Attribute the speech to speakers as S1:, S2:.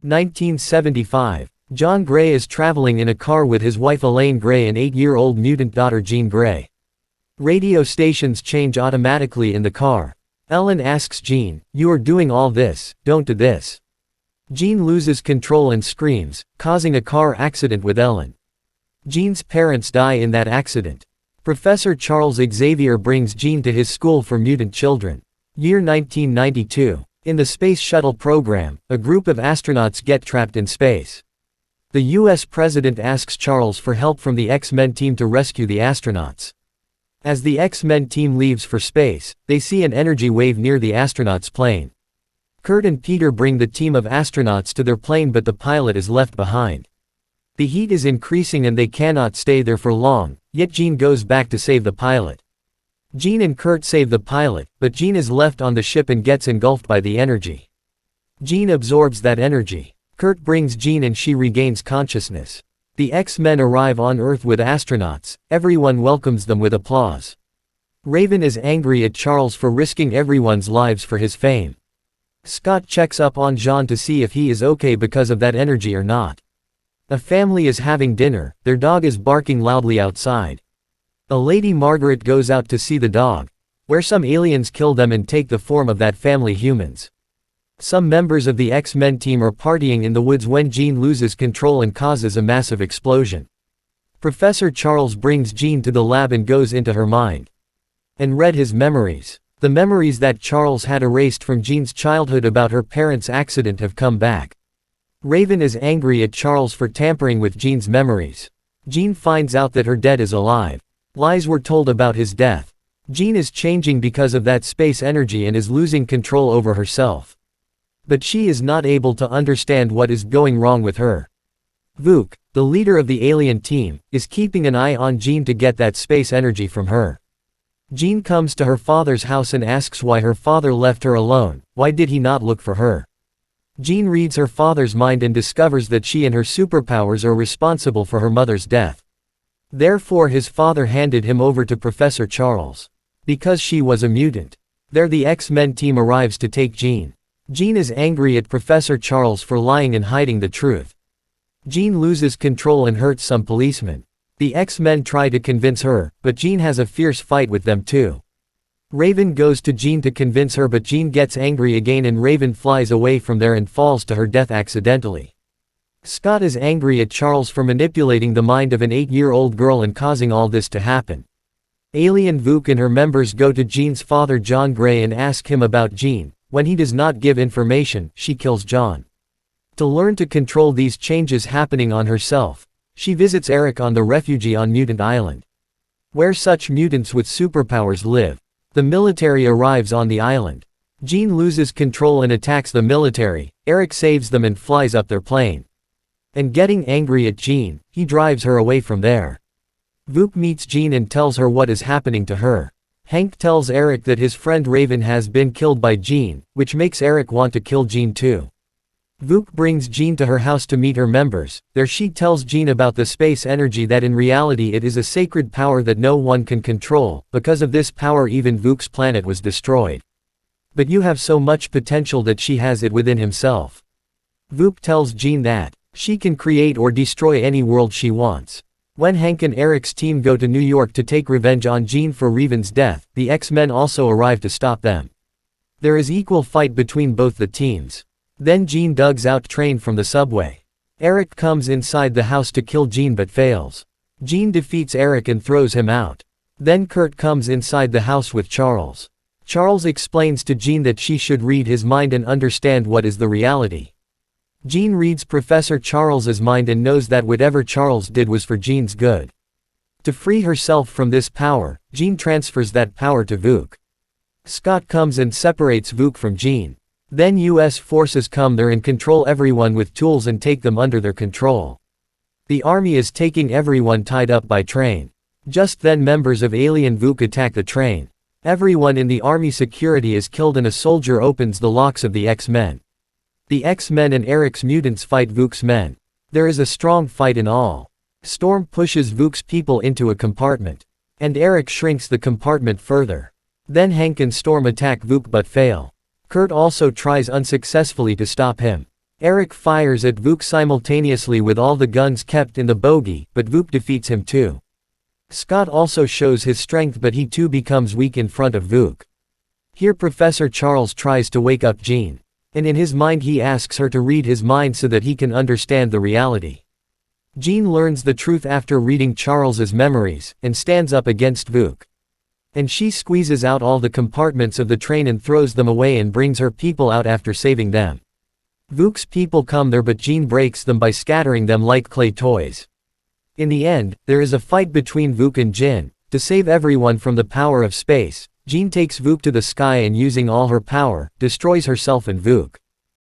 S1: 1975. John Gray is traveling in a car with his wife Elaine Gray and 8-year-old mutant daughter Jean Gray. Radio stations change automatically in the car. Ellen asks Jean, "You are doing all this, don't do this." Jean loses control and screams, causing a car accident with Ellen. Jean's parents die in that accident. Professor Charles Xavier brings Jean to his school for mutant children. Year 1992. In the Space Shuttle program, a group of astronauts get trapped in space. The US president asks Charles for help from the X-Men team to rescue the astronauts. As the X-Men team leaves for space, they see an energy wave near the astronauts' plane. Kurt and Peter bring the team of astronauts to their plane, but the pilot is left behind. The heat is increasing and they cannot stay there for long, yet Jean goes back to save the pilot. Jean and Kurt save the pilot, but Jean is left on the ship and gets engulfed by the energy. Jean absorbs that energy. Kurt brings Jean and she regains consciousness. The X-Men arrive on Earth with astronauts. Everyone welcomes them with applause. Raven is angry at Charles for risking everyone's lives for his fame. Scott checks up on Jean to see if he is okay because of that energy or not. A family is having dinner, their dog is barking loudly outside. A Lady Margaret goes out to see the dog, where some aliens kill them and take the form of that family humans. Some members of the X-Men team are partying in the woods when Jean loses control and causes a massive explosion. Professor Charles brings Jean to the lab and goes into her mind and read his memories. The memories that Charles had erased from Jean's childhood about her parents' accident have come back. Raven is angry at Charles for tampering with Jean's memories. Jean finds out that her dad is alive. Lies were told about his death. Jean is changing because of that space energy and is losing control over herself. But she is not able to understand what is going wrong with her. Vuk, the leader of the alien team, is keeping an eye on Jean to get that space energy from her. Jean comes to her father's house and asks why her father left her alone. Why did he not look for her? Jean reads her father's mind and discovers that she and her superpowers are responsible for her mother's death. Therefore his father handed him over to Professor Charles. Because she was a mutant. There the X-Men team arrives to take Jean. Jean is angry at Professor Charles for lying and hiding the truth. Jean loses control and hurts some policemen. The X-Men try to convince her, but Jean has a fierce fight with them too. Raven goes to Jean to convince her, but Jean gets angry again and Raven flies away from there and falls to her death accidentally. Scott is angry at Charles for manipulating the mind of an 8-year-old girl and causing all this to happen. Alien Vuk and her members go to Jean's father John Gray and ask him about Jean. When he does not give information, she kills John. To learn to control these changes happening on herself, she visits Eric on the refugee on Mutant Island, where such mutants with superpowers live. The military arrives on the island. Jean loses control and attacks the military. Eric saves them and flies up their plane. And getting angry at Jean, he drives her away from there. Vuk meets Jean and tells her what is happening to her. Hank tells Eric that his friend Raven has been killed by Jean, which makes Eric want to kill Jean too. Vuk brings Jean to her house to meet her members. There she tells Jean about the space energy, that in reality it is a sacred power that no one can control. Because of this power even Vuk's planet was destroyed. But you have so much potential that she has it within himself. Vuk tells Jean that she can create or destroy any world she wants. When Hank and Eric's team go to New York to take revenge on Jean for Raven's death, the X-Men also arrive to stop them. There is equal fight between both the teams. Then Jean digs out train from the subway. Eric comes inside the house to kill Jean but fails. Jean defeats Eric and throws him out. Then Kurt comes inside the house with Charles. Charles explains to Jean that she should read his mind and understand what is the reality. Jean reads Professor Charles's mind and knows that whatever Charles did was for Jean's good. To free herself from this power, Jean transfers that power to Vuk. Scott comes and separates Vuk from Jean. Then US forces come there and control everyone with tools and take them under their control. The army is taking everyone tied up by train. Just then members of Alien Vuk attack the train. Everyone in the army security is killed and a soldier opens the locks of the X-Men. The X-Men and Eric's mutants fight Vuk's men. There is a strong fight in all. Storm pushes Vuk's people into a compartment. And Eric shrinks the compartment further. Then Hank and Storm attack Vuk but fail. Kurt also tries unsuccessfully to stop him. Eric fires at Vuk simultaneously with all the guns kept in the bogie, but Vuk defeats him too. Scott also shows his strength, but he too becomes weak in front of Vuk. Here Professor Charles tries to wake up Jean. And in his mind he asks her to read his mind so that he can understand the reality. Jean learns the truth after reading Charles's memories, and stands up against Vuk. And she squeezes out all the compartments of the train and throws them away and brings her people out after saving them. Vuk's people come there, but Jean breaks them by scattering them like clay toys. In the end, there is a fight between Vuk and Jin. To save everyone from the power of space, Jean takes Vuk to the sky and using all her power, destroys herself and Vuk.